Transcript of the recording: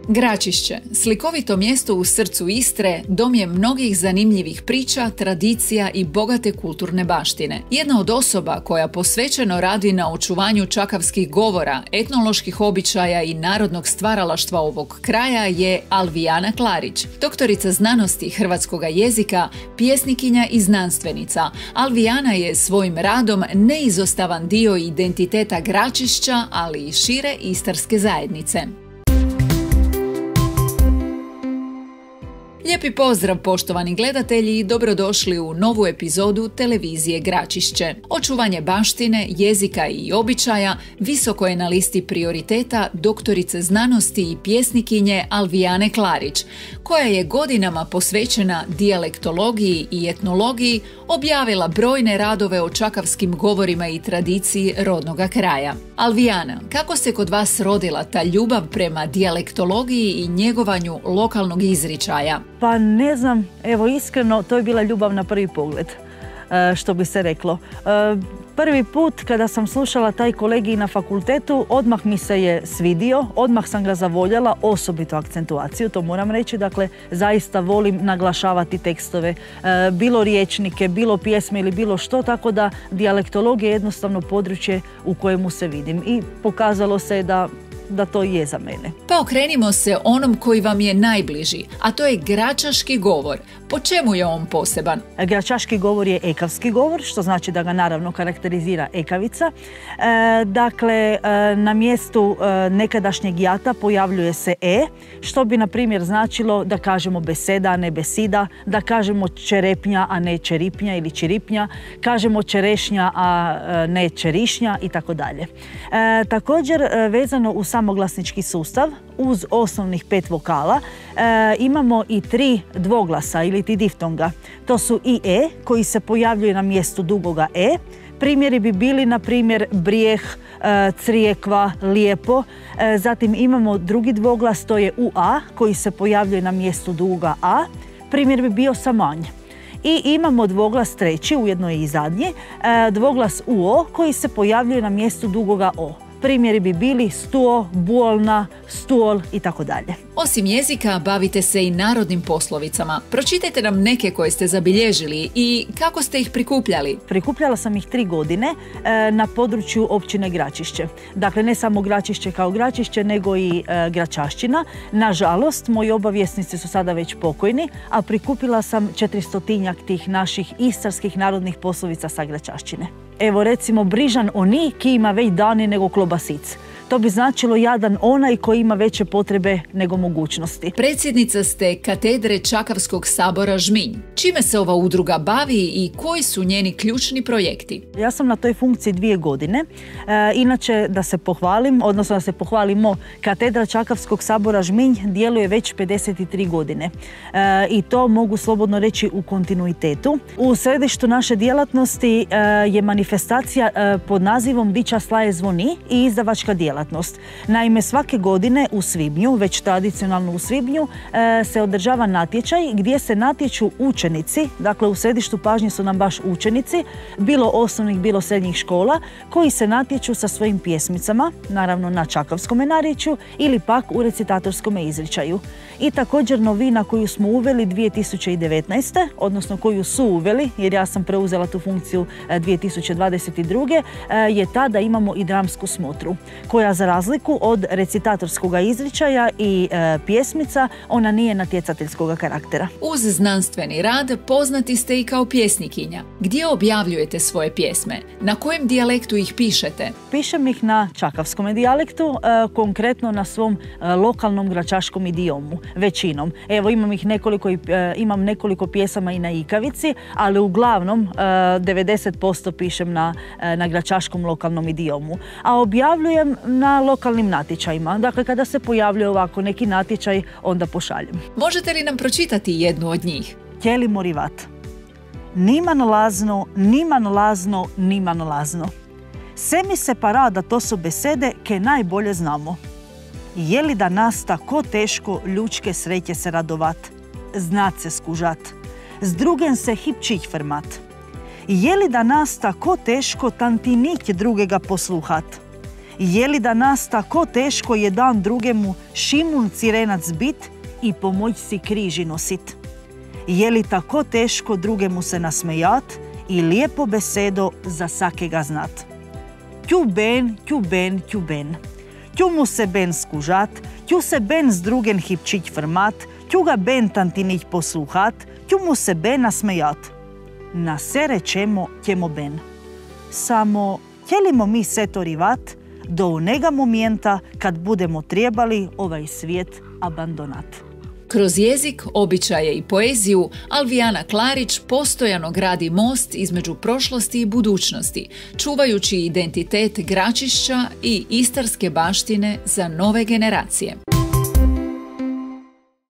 Gračišće, slikovito mjesto u srcu Istre, dom je mnogih zanimljivih priča, tradicija i bogate kulturne baštine. Jedna od osoba koja posvećeno radi na očuvanju čakavskih govora, etnoloških običaja i narodnog stvaralaštva ovog kraja je Alvijana Klarić, doktorica znanosti hrvatskoga jezika, pjesnikinja i znanstvenica. Alvijana je svojim radom neizostavan dio identiteta Gračišća, ali i šire istarske zajednice. Lijepi pozdrav poštovani gledatelji i dobrodošli u novu epizodu televizije Gračišće. Očuvanje baštine, jezika i običaja visoko je na listi prioriteta doktorice znanosti i pjesnikinje Alvijane Klarić, koja je godinama posvećena dijalektologiji i etnologiji objavila brojne radove o čakavskim govorima i tradiciji rodnoga kraja. Alvijana, kako se kod vas rodila ta ljubav prema dijalektologiji i njegovanju lokalnog izričaja? Pa ne znam, evo iskreno, to je bila ljubav na prvi pogled, što bi se reklo. Prvi put kada sam slušala taj kolegij na fakultetu, odmah mi se je svidio, odmah sam ga zavoljela, osobito akcentuaciju, to moram reći, dakle zaista volim naglašavati tekstove, bilo riječnike, bilo pjesme ili bilo što, tako da dijalektologija je jednostavno područje u kojemu se vidim i pokazalo se da to je za mene. Pa okrenimo se onom koji vam je najbliži, a to je gračaški govor. Po čemu je on poseban? Gračaški govor je ekavski govor, što znači da ga naravno karakterizira ekavica. Dakle, na mjestu nekadašnjeg jata pojavljuje se što bi na primjer značilo da kažemo beseda, a ne besida, da kažemo čerepnja, a ne čeripnja ili čiripnja, kažemo čerešnja, a ne čerišnja i tako dalje. Također, vezano u samoglasnički sustav, uz osnovnih 5 vokala, imamo i 3 dvoglasa ili ti diftonga. To su i koji se pojavljuje na mjestu dugoga Primjeri bi bili, na primjer, brijeh, crijekva, lijepo. Zatim imamo drugi dvoglas, to je ua, koji se pojavljuje na mjestu dugoga a. Primjer bi bio samanj. I imamo dvoglas treći, ujedno je i zadnji, dvoglas uo, koji se pojavljuje na mjestu dugoga o. Primjeri bi bili stuo, buolna, stuol i tako dalje. Osim jezika, bavite se i narodnim poslovicama. Pročitajte nam neke koje ste zabilježili i kako ste ih prikupljali. Prikupljala sam ih 3 godine na području općine Gračišće. Dakle, ne samo Gračišće kao Gračišće, nego i Gračašćina. Nažalost, moji obavjesnici su sada već pokojni, a prikupila sam 400-tinjak tih naših istarskih narodnih poslovica sa Gračašćine. Evo recimo, brižan oni ki ima već dani nego klobasic. To bi značilo jadan onaj koji ima veće potrebe nego mogućnosti. Predsjednica ste katedre Čakavskog sabora Žminj. Čime se ova udruga bavi i koji su njeni ključni projekti? Ja sam na toj funkciji 2 godine. Inače, da se pohvalim, odnosno da se pohvalimo, katedra Čakavskog sabora Žminj djeluje već 53 godine. I to mogu slobodno reći u kontinuitetu. U središtu naše djelatnosti je manifestacija pod nazivom Diča slaje zvoni i izdavačka djelatnost. Naime, svake godine u svibnju, već tradicionalno u svibnju, se održava natječaj gdje se natječu učenici, dakle u središtu pažnje su nam baš učenici, bilo osnovnih, bilo srednjih škola, koji se natječu sa svojim pjesmicama, naravno na čakavskom narječju ili pak u recitatorskom izričaju. I također novina koju smo uveli 2019. odnosno koju su uveli, jer ja sam preuzela tu funkciju 2022. Je ta da imamo i dramsku smotru, koja za razliku od recitatorskog izričaja i pjesmica, ona nije natjecateljskog karaktera. Uz znanstveni rad poznati ste i kao pjesnikinja. Gdje objavljujete svoje pjesme? Na kojem dijalektu ih pišete? Pišem ih na čakavskom dijalektu, konkretno na svom lokalnom gračaškom idiomu, većinom. Evo, imam nekoliko pjesama i na ikavici, ali uglavnom 90% pišem na gračaškom lokalnom idiomu. A objavljujem na lokalnim natječajima. Dakle, kada se pojavljuje ovako neki natječaj, onda pošaljem. Možete li nam pročitati jednu od njih? Tjeli morivat. Niman lazno, niman lazno, niman lazno. Semi se parada, to su besede ke najbolje znamo. Je li da nas tako teško ljučke sreće se radovat, znat se skužat, s drugem se hipčih frmat. Je li da nas tako teško tantinik drugega posluhat, Je li da nas tako teško jedan drugemu Šimun Cirenac bit i pomoć si križi nosit? Je li tako teško drugemu se nasmejat i lijepo besedo za sakega znat? Tju ben, tju ben, tju ben. Tju mu se ben skužat, tju se ben s drugen hipčić frmat, tju ga ben tantinich posluhat, tju mu se ben nasmejat. Na se rečemo tjemo ben. Samo tjelimo mi se to rivat do onega momenta kad budemo trebali ovaj svijet abandonat. Kroz jezik, običaje i poeziju Alvijana Klarić postojano gradi most između prošlosti i budućnosti, čuvajući identitet Gračišća i istarske baštine za nove generacije.